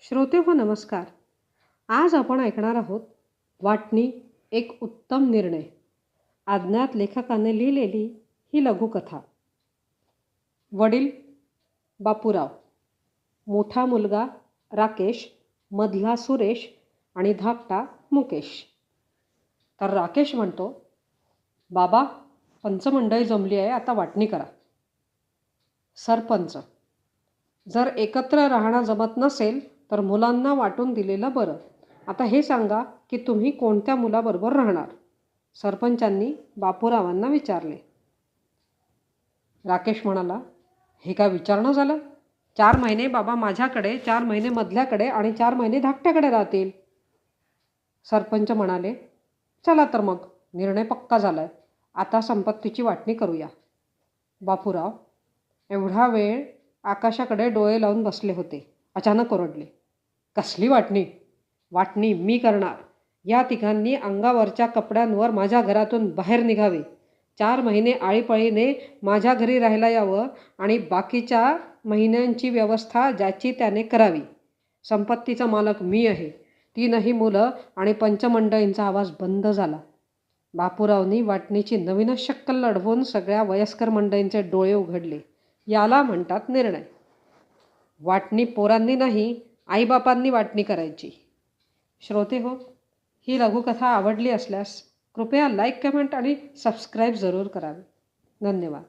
श्रोते हो नमस्कार. आज आपण ऐकणार आहोत वाटणी एक उत्तम निर्णय. अज्ञात लेखकाने लिहिलेली ही लघुकथा. वडील बापूराव, मोठा मुलगा राकेश, मधला सुरेश आणि धाकटा मुकेश. तर राकेश म्हणतो, बाबा पंचमंडळी जमली आहे, आता वाटणी करा. सरपंच, जर एकत्र राहणं जमत नसेल तर मुलांना वाटून दिलेलं बरं. आता हे सांगा की तुम्ही कोणत्या मुलाबरोबर राहणार. सरपंचांनी बापूरावांना विचारले. राकेश म्हणाला, हे काय विचारणं झालं. 4 महिने बाबा माझ्याकडे, 4 महिने मधल्याकडे आणि 4 महिने धाकट्याकडे राहतील. सरपंच म्हणाले, चला तर मग निर्णय पक्का झालाय. आता संपत्तीची वाटणी करूया. बापूराव एवढा वेळ आकाशाकडे डोळे लावून बसले होते. अचानक ओरडले, कसली वाटणी. वाटणी मी करणार. या तिघांनी अंगावरच्या कपड्यांवर माझ्या घरातून बाहेर निघावे. 4 महिने आळीपाळीने माझ्या घरी राहायला यावं आणि बाकीच्या महिन्यांची व्यवस्था ज्याची त्याने करावी. संपत्तीचा मालक मी आहे. 3ही मुलं आणि पंचमंडळींचा आवाज बंद झाला. बापूरावनी वाटणीची नवीनच शक्कल लढवून सगळ्या वयस्कर मंडळींचे डोळे उघडले. याला म्हणतात निर्णय. वाटणी पोरांनी नाही, आईबापांनी वाटणी करायची. श्रोते हो, ही लघुकथा आवडली असल्यास कृपया लाईक, कमेंट आणि सबस्क्राईब जरूर करावे. धन्यवाद.